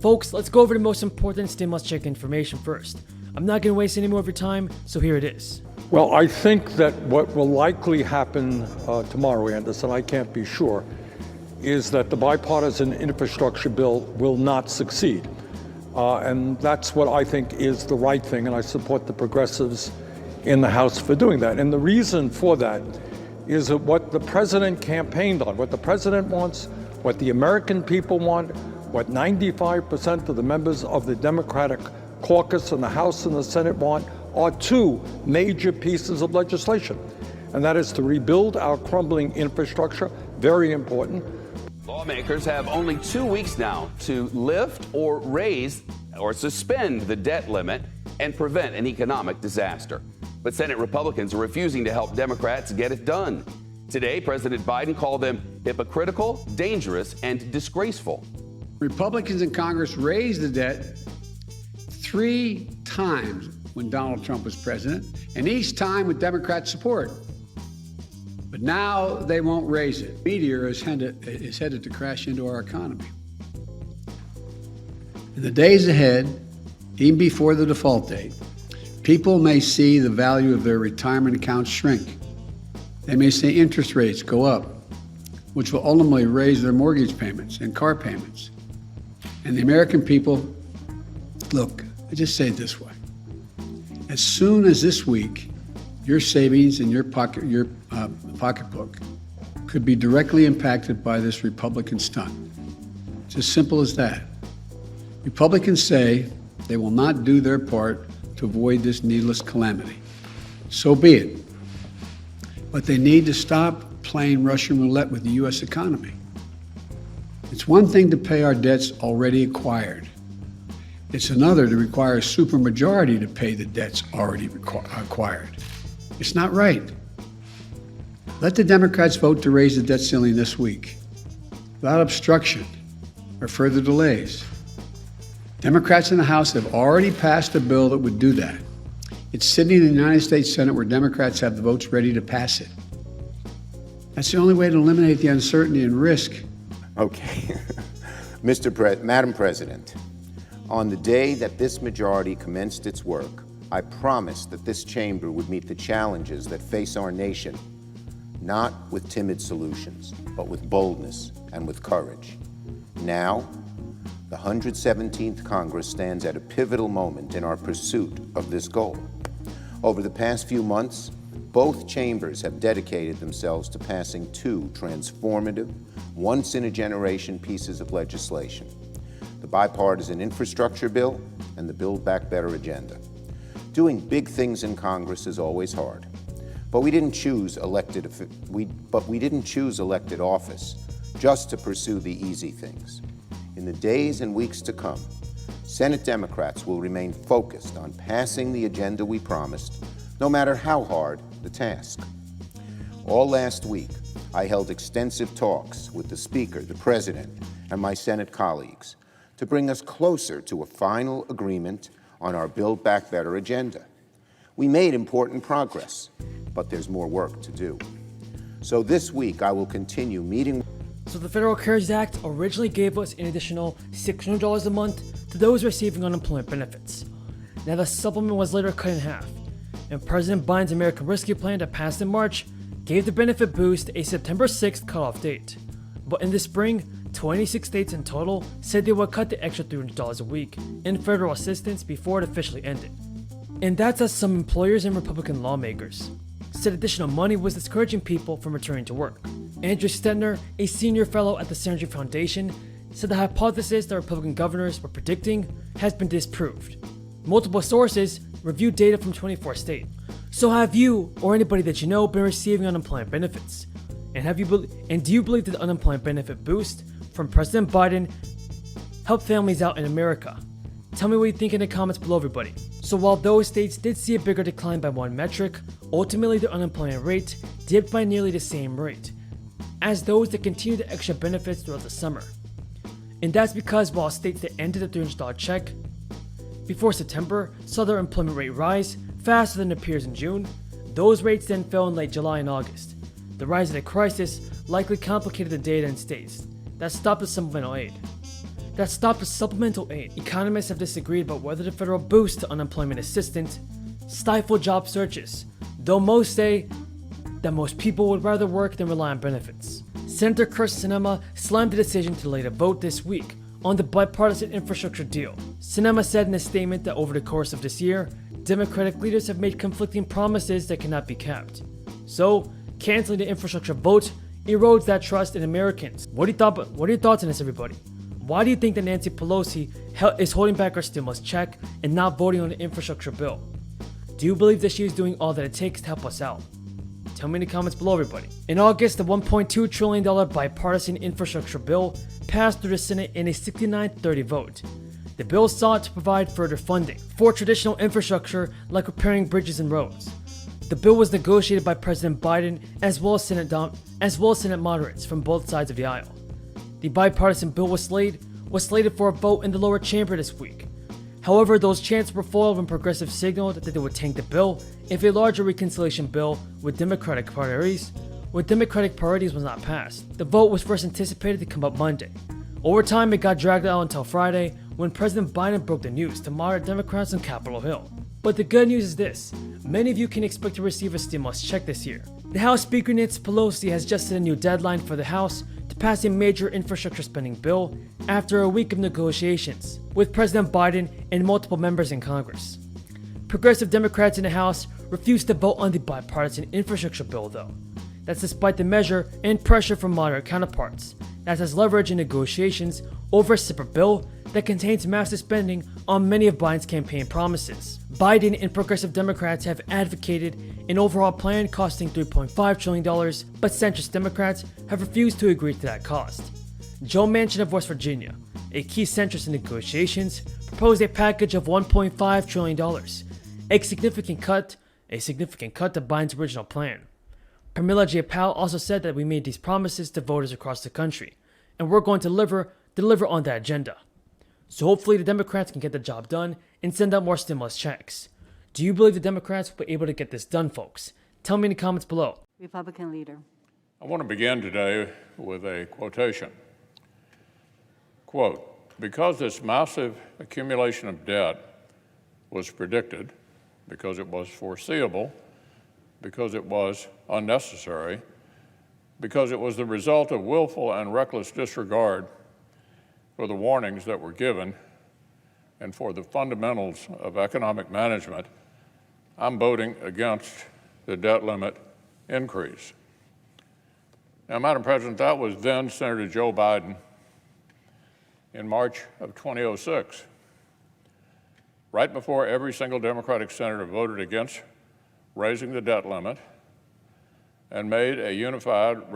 Folks, let's go over the most important stimulus check information first. I'm not going to waste any more of your time, so here it is. Well, I think that what will likely happen tomorrow, Anderson, I can't be sure, is that the bipartisan infrastructure bill will not succeed. And that's what I think is the right thing, and I support the progressives in the House for doing that. And the reason for that is that what the president campaigned on, what the president wants, what the American people want, what 95% of the members of the Democratic caucus in the House and the Senate want, are two major pieces of legislation. And that is to rebuild our crumbling infrastructure, very important. Lawmakers have only 2 weeks now to lift or raise or suspend the debt limit and prevent an economic disaster. But Senate Republicans are refusing to help Democrats get it done. Today, President Biden called them hypocritical, dangerous, and disgraceful. Republicans in Congress raised the debt 3 times when Donald Trump was president, and each time with Democrat support. But now they won't raise it. Meteor is headed to crash into our economy. In the days ahead, even before the default date, people may see the value of their retirement accounts shrink. They may see interest rates go up, which will ultimately raise their mortgage payments and car payments. And the American people, look, I just say it this way. As soon as this week, your savings and your pocketbook could be directly impacted by this Republican stunt. It's as simple as that. Republicans say they will not do their part to avoid this needless calamity. So be it. But they need to stop playing Russian roulette with the U.S. economy. It's one thing to pay our debts already acquired. It's another to require a supermajority to pay the debts already acquired. It's not right. Let the Democrats vote to raise the debt ceiling this week, without obstruction or further delays. Democrats in the House have already passed a bill that would do that. It's sitting in the United States Senate where Democrats have the votes ready to pass it. That's the only way to eliminate the uncertainty and risk. Okay. Madam President, on the day that this majority commenced its work, I promised that this chamber would meet the challenges that face our nation, not with timid solutions, but with boldness and with courage. Now, the 117th Congress stands at a pivotal moment in our pursuit of this goal. Over the past few months, both chambers have dedicated themselves to passing 2 transformative, once-in-a-generation pieces of legislation: the bipartisan infrastructure bill and the Build Back Better agenda. Doing big things in Congress is always hard, but we didn't choose elected office just to pursue the easy things. In the days and weeks to come, Senate Democrats will remain focused on passing the agenda we promised, no matter how hard the task. All last week, I held extensive talks with the Speaker, the President, and my Senate colleagues to bring us closer to a final agreement on our Build Back Better agenda. We made important progress, but there's more work to do. So this week, I will continue meeting. So the Federal CARES Act originally gave us an additional $600 a month to those receiving unemployment benefits. Now the supplement was later cut in half, and President Biden's American Rescue Plan that passed in March gave the benefit boost a September 6th cutoff date. But in the spring, 26 states in total said they would cut the extra $300 a week in federal assistance before it officially ended. And that's as some employers and Republican lawmakers said additional money was discouraging people from returning to work. Andrew Stetner, a senior fellow at the Synergy Foundation, said the hypothesis that Republican governors were predicting has been disproved. Multiple sources reviewed data from 24 states. So have you or anybody that you know been receiving unemployment benefits? And do you believe that the unemployment benefit boost from President Biden helped families out in America? Tell me what you think in the comments below, everybody. So while those states did see a bigger decline by one metric, ultimately the unemployment rate dipped by nearly the same rate as those that continued the extra benefits throughout the summer. And that's because while states that ended the $300 check before September saw their employment rate rise faster than it appears in June, those rates then fell in late July and August. The rise of the crisis likely complicated the data in states that stopped the supplemental aid. that stopped the supplemental aid. Economists have disagreed about whether the federal boost to unemployment assistance stifled job searches, though most say that most people would rather work than rely on benefits. Senator Kirsten Sinema slammed the decision to delay the vote this week on the bipartisan infrastructure deal. Sinema said in a statement that over the course of this year, Democratic leaders have made conflicting promises that cannot be kept. So, canceling the infrastructure vote erodes that trust in Americans. What are your thoughts on this, everybody? Why do you think that Nancy Pelosi is holding back her stimulus check and not voting on the infrastructure bill? Do you believe that she is doing all that it takes to help us out? Tell me in the comments below, everybody. In August, the $1.2 trillion bipartisan infrastructure bill passed through the Senate in a 69-30 vote. The bill sought to provide further funding for traditional infrastructure like repairing bridges and roads. The bill was negotiated by President Biden as well as Senate moderates from both sides of the aisle. The bipartisan bill was slated for a vote in the lower chamber this week. However, those chances were foiled when progressives signaled that they would tank the bill if a larger reconciliation bill with Democratic priorities was not passed. The vote was first anticipated to come up Monday. Over time, it got dragged out until Friday when President Biden broke the news to moderate Democrats on Capitol Hill. But the good news is this: many of you can expect to receive a stimulus check this year. The House Speaker Nancy Pelosi has just set a new deadline for the House to pass a major infrastructure spending bill after a week of negotiations with President Biden and multiple members in Congress. Progressive Democrats in the House refused to vote on the bipartisan infrastructure bill, though. That's despite the measure and pressure from moderate counterparts, that has leverage in negotiations over a separate bill that contains massive spending on many of Biden's campaign promises. Biden and progressive Democrats have advocated an overall plan costing $3.5 trillion, but centrist Democrats have refused to agree to that cost. Joe Manchin of West Virginia, a key centrist in negotiations, proposed a package of $1.5 trillion, a significant cut to Biden's original plan. Pramila Jayapal also said that we made these promises to voters across the country, and we're going to deliver on that agenda. So hopefully the Democrats can get the job done and send out more stimulus checks. Do you believe the Democrats will be able to get this done, folks? Tell me in the comments below. Republican leader. I want to begin today with a quotation. Quote, "Because this massive accumulation of debt was predicted, because it was foreseeable, because it was unnecessary, because it was the result of willful and reckless disregard for the warnings that were given and for the fundamentals of economic management, I'm voting against the debt limit increase." Now, Madam President, that was then Senator Joe Biden in March of 2006, right before every single Democratic senator voted against raising the debt limit and made a unified